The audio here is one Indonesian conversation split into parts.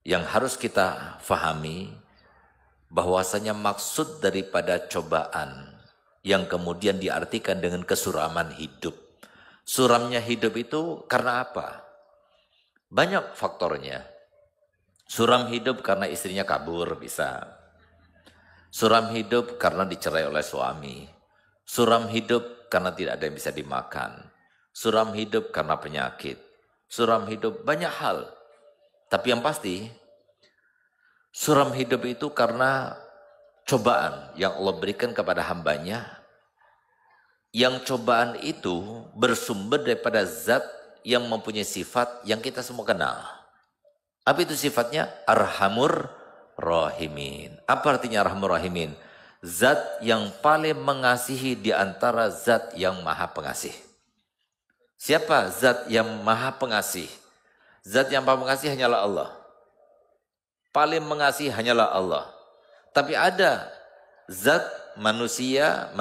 yang harus kita fahami bahwasanya maksud daripada cobaan yang kemudian diartikan dengan kesuraman hidup. Suramnya hidup itu karena apa? Banyak faktornya. Suram hidup karena istrinya kabur bisa. Suram hidup karena dicerai oleh suami. Suram hidup karena tidak ada yang bisa dimakan. Suram hidup karena penyakit. Suram hidup banyak hal. Tapi yang pasti, suram hidup itu karena cobaan yang Allah berikan kepada hambanya. Yang cobaan itu bersumber daripada zat yang mempunyai sifat yang kita semua kenal. Apa itu sifatnya? Arhamur Rahimin. Apa artinya Arhamur Rahimin? Zat yang paling mengasihi di antara zat yang maha pengasih. Siapa zat yang maha pengasih? Zat yang maha pengasih hanyalah Allah. Paling mengasihi hanyalah Allah. Tapi ada zat manusia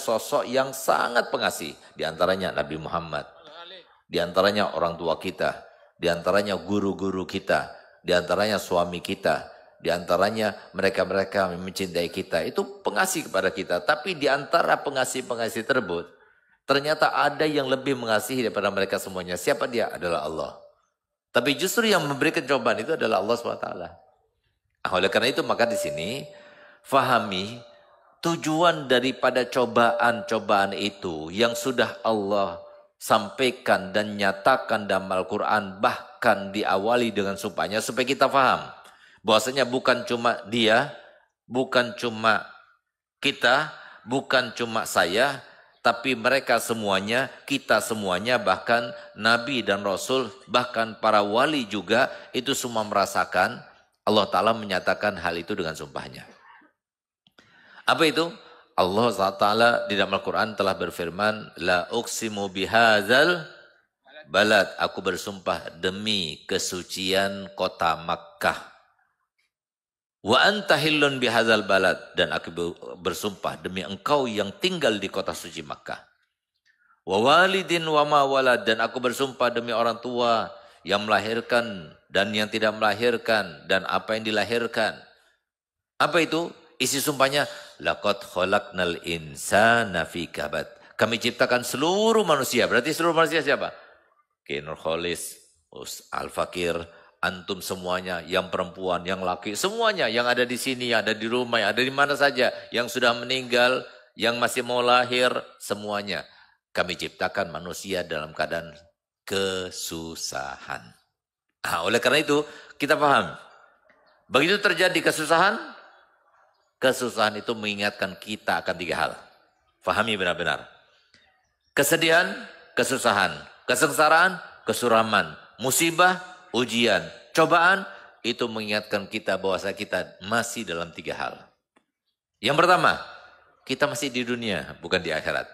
sosok yang sangat pengasih. Di antaranya Nabi Muhammad. Di antaranya orang tua kita. Di antaranya guru-guru kita. Di antaranya suami kita. Di antaranya mereka-mereka yang mencintai kita. Itu pengasih kepada kita. Tapi di antara pengasih-pengasih tersebut, ternyata ada yang lebih mengasihi daripada mereka semuanya. Siapa dia? Adalah Allah. Tapi justru yang memberikan cobaan itu adalah Allah SWT. Oleh karena itu maka di sini fahami tujuan daripada cobaan-cobaan itu yang sudah Allah sampaikan dan nyatakan dalam Al-Quran, bahkan diawali dengan supaya kita faham bahwasanya bukan cuma dia, bukan cuma kita, bukan cuma saya, tapi mereka semuanya, kita semuanya, bahkan Nabi dan Rasul, bahkan para wali juga itu semua merasakan. Allah Ta'ala menyatakan hal itu dengan sumpahnya. Apa itu? Allah SWT di dalam Al-Quran telah berfirman, La uqsimu bihadzal balad. Aku bersumpah demi kesucian kota Makkah. Wa anta hillun bihadzal balad. Dan aku bersumpah demi engkau yang tinggal di kota suci Makkah. Wa walidin wa ma walad. Dan aku bersumpah demi orang tua yang melahirkan dan yang tidak melahirkan dan apa yang dilahirkan. Apa itu? Isi sumpahnya, laqad khalaqnal insana fi kabad. Kami ciptakan seluruh manusia. Berarti seluruh manusia siapa? Kinur Kholis, Al-Fakir, antum semuanya, yang perempuan, yang laki, semuanya yang ada di sini, yang ada di rumah, yang ada di mana saja, yang sudah meninggal, yang masih mau lahir, semuanya. Kami ciptakan manusia dalam keadaan kesusahan. Oleh karena itu, kita paham. Begitu terjadi kesusahan, kesusahan itu mengingatkan kita akan 3 hal. Fahami benar-benar. Kesedihan, kesusahan, kesengsaraan, kesuraman, musibah, ujian, cobaan, itu mengingatkan kita bahwa kita masih dalam 3 hal. Yang pertama, kita masih di dunia, bukan di akhirat.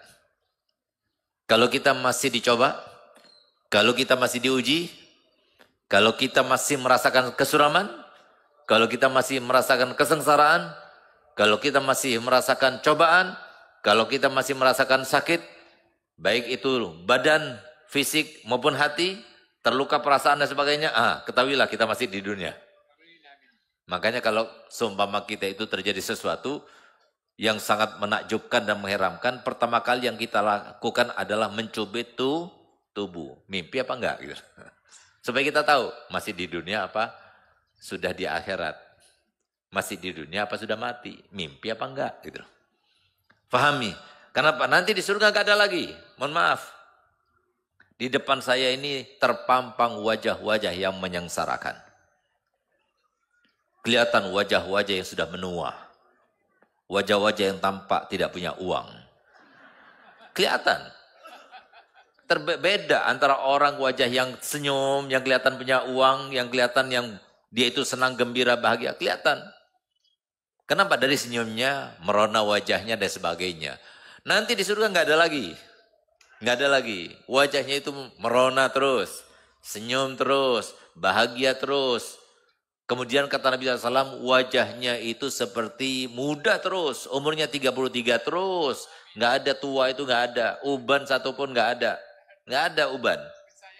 Kalau kita masih dicoba, kalau kita masih diuji, kalau kita masih merasakan kesuraman, kalau kita masih merasakan kesengsaraan, kalau kita masih merasakan cobaan, kalau kita masih merasakan sakit, baik itu badan, fisik maupun hati, terluka perasaan dan sebagainya, ketahuilah kita masih di dunia. Makanya kalau seumpama kita itu terjadi sesuatu yang sangat menakjubkan dan mengherankan, pertama kali yang kita lakukan adalah mencubit tubuh. Mimpi apa enggak? Gitu. Supaya kita tahu masih di dunia apa sudah di akhirat. Masih di dunia apa sudah mati? Mimpi apa enggak? Gitu. Fahami. Kenapa? Nanti di surga enggak ada lagi. Mohon maaf. Di depan saya ini terpampang wajah-wajah yang menyengsarakan. Kelihatan wajah-wajah yang sudah menua. Wajah-wajah yang tampak tidak punya uang. Kelihatan. Terbeda antara orang wajah yang senyum, yang kelihatan punya uang, yang kelihatan yang dia itu senang, gembira, bahagia. Kelihatan. Kenapa? Dari senyumnya, merona wajahnya dan sebagainya. Nanti di surga nggak ada lagi. Nggak ada lagi. Wajahnya itu merona terus. Senyum terus. Bahagia terus. Kemudian kata Nabi SAW, wajahnya itu seperti muda terus. Umurnya 33 terus. Nggak ada tua itu nggak ada. Uban satupun nggak ada. Nggak ada uban.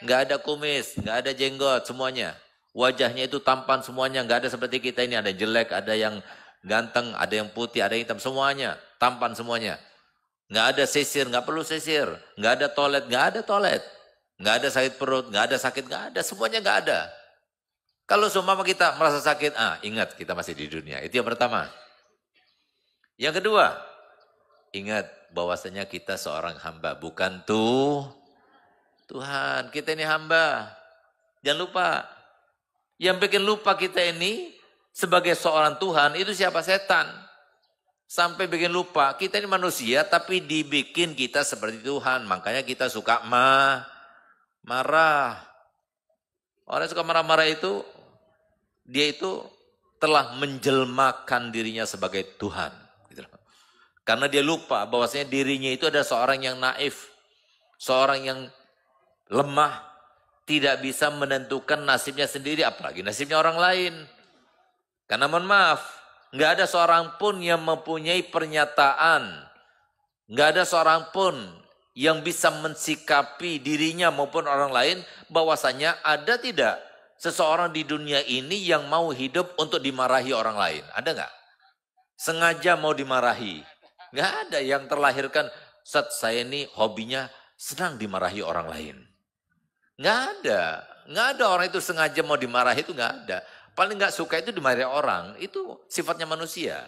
Nggak ada kumis. Nggak ada jenggot semuanya. Wajahnya itu tampan semuanya, nggak ada seperti kita ini. Ada jelek, ada yang ganteng, ada yang putih, ada yang hitam, semuanya. Tampan semuanya. Nggak ada sisir, nggak perlu sisir. Nggak ada toilet, nggak ada toilet. Nggak ada sakit perut, nggak ada sakit, nggak ada. Semuanya nggak ada. Kalau seumpama kita merasa sakit, ingat kita masih di dunia. Itu yang pertama. Yang kedua, ingat bahwasanya kita seorang hamba, bukan Tuhan. Kita ini hamba. Jangan lupa. Yang bikin lupa kita ini sebagai seorang Tuhan itu siapa? Setan. Sampai bikin lupa. Kita ini manusia tapi dibikin kita seperti Tuhan. Makanya kita suka marah. Orang yang suka marah-marah itu, dia itu telah menjelmakan dirinya sebagai Tuhan. Gitu. Karena dia lupa bahwasanya dirinya itu ada seorang yang naif. Seorang yang lemah. Tidak bisa menentukan nasibnya sendiri, apalagi nasibnya orang lain. Karena mohon maaf, nggak ada seorang pun yang mempunyai pernyataan. Nggak ada seorang pun yang bisa mensikapi dirinya maupun orang lain bahwasanya ada tidak seseorang di dunia ini yang mau hidup untuk dimarahi orang lain. Ada nggak? Sengaja mau dimarahi. Nggak ada yang terlahirkan, saya ini hobinya senang dimarahi orang lain. Nggak ada orang itu sengaja mau dimarahi, itu nggak ada. Paling nggak suka itu dimarahi orang, itu sifatnya manusia.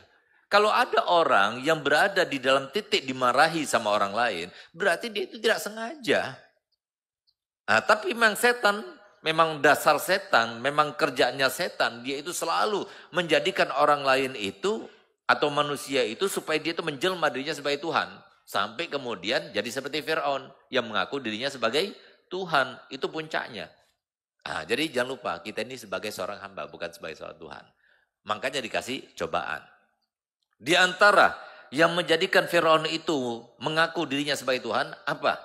Kalau ada orang yang berada di dalam titik dimarahi sama orang lain, berarti dia itu tidak sengaja. Tapi memang setan, memang dasar setan, memang kerjanya setan, dia itu selalu menjadikan orang lain itu atau manusia itu supaya dia itu menjelma dirinya sebagai Tuhan. Sampai kemudian jadi seperti Fir'aun yang mengaku dirinya sebagai Tuhan, itu puncaknya. Jadi jangan lupa, kita ini sebagai seorang hamba, bukan sebagai seorang Tuhan. Makanya dikasih cobaan. Di antara yang menjadikan Firaun itu mengaku dirinya sebagai Tuhan, apa?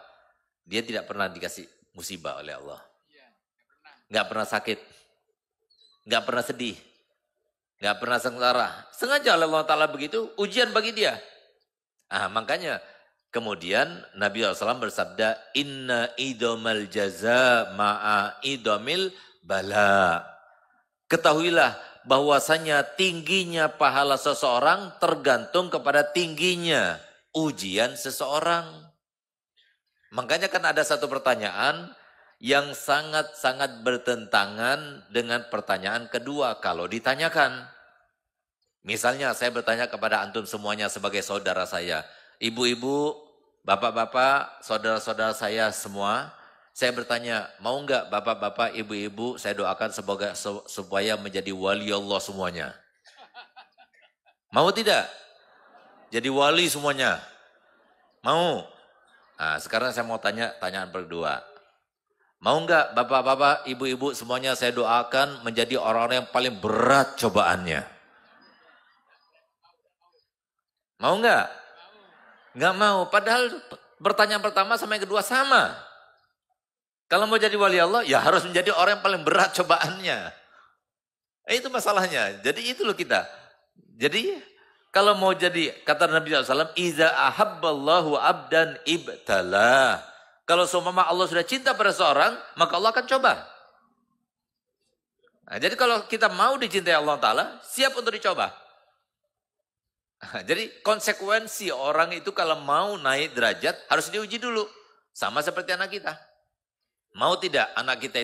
Dia tidak pernah dikasih musibah oleh Allah. Nggak pernah sakit. Nggak pernah sedih. Nggak pernah sengsara. Sengaja oleh Allah Ta'ala begitu, ujian bagi dia. Makanya kemudian Nabi SAW bersabda, Inna idomal jaza ma'a idomil bala. Ketahuilah bahwasanya tingginya pahala seseorang tergantung kepada tingginya ujian seseorang. Makanya kan ada satu pertanyaan yang sangat-sangat bertentangan dengan pertanyaan kedua kalau ditanyakan. Misalnya saya bertanya kepada antum semuanya sebagai saudara saya. Ibu-ibu, bapak-bapak, saudara-saudara saya semua, saya bertanya, mau enggak bapak-bapak, ibu-ibu, saya doakan supaya menjadi wali Allah semuanya. Mau tidak? Jadi wali semuanya. Mau? Sekarang saya mau tanya tanyaan berdua. Mau enggak bapak-bapak, ibu-ibu semuanya saya doakan menjadi orang-orang yang paling berat cobaannya? Mau enggak? Enggak mau. Padahal pertanyaan pertama sama yang kedua sama. Kalau mau jadi wali Allah, ya harus menjadi orang yang paling berat cobaannya. Itu masalahnya. Jadi itu loh kita. Jadi kalau mau jadi, kata Nabi SAW, Iza ahabballahu abdan ibtalah. Kalau seumpama Allah sudah cinta pada seorang, maka Allah akan coba. Jadi kalau kita mau dicintai Allah Ta'ala, siap untuk dicoba. Jadi konsekuensi orang itu kalau mau naik derajat harus diuji dulu. Sama seperti anak kita. Mau tidak anak kita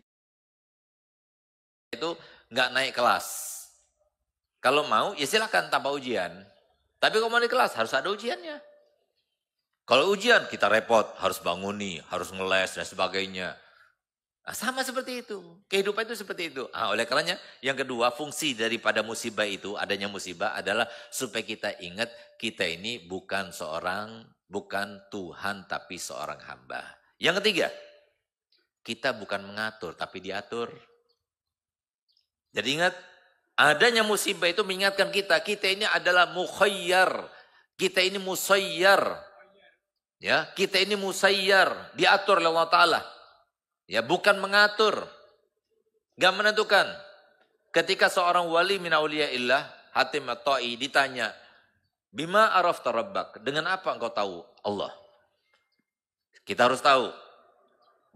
itu nggak naik kelas? Kalau mau ya silakan tanpa ujian. Tapi kalau mau naik kelas harus ada ujiannya. Kalau ujian kita repot, harus banguni, harus ngeles dan sebagainya. Sama seperti itu. Kehidupan itu seperti itu. Oleh karenanya yang kedua fungsi daripada musibah itu, adanya musibah adalah supaya kita ingat kita ini bukan Tuhan tapi seorang hamba. Yang ketiga, kita bukan mengatur tapi diatur. Jadi ingat, adanya musibah itu mengingatkan kita ini adalah mukhayyar. Kita ini musayyar. Ya, kita ini musayyar, diatur oleh Allah Ta'ala. Ya, bukan mengatur. Gak menentukan. Ketika seorang wali min auliyaillah, Hatim At-Ta'i ditanya, Bima arafta rabbak? Dengan apa engkau tahu Allah? Kita harus tahu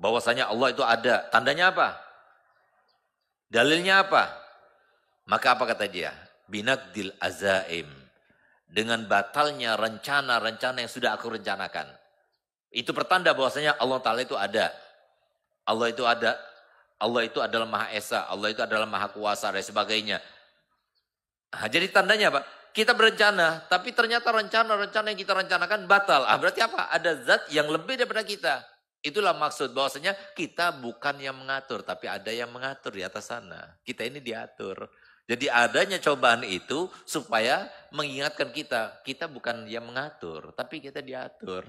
bahwasanya Allah itu ada. Tandanya apa? Dalilnya apa? Maka apa kata dia? Binaqdil azaim. Dengan batalnya rencana-rencana yang sudah aku rencanakan. Itu pertanda bahwasanya Allah Ta'ala itu ada. Allah itu ada. Allah itu adalah Maha Esa. Allah itu adalah Maha Kuasa dan sebagainya. Nah, jadi tandanya apa? Kita berencana, tapi ternyata rencana-rencana yang kita rencanakan batal. Berarti apa? Ada zat yang lebih daripada kita. Itulah maksud bahwasanya kita bukan yang mengatur, tapi ada yang mengatur di atas sana. Kita ini diatur. Jadi adanya cobaan itu supaya mengingatkan kita bukan yang mengatur, tapi kita diatur.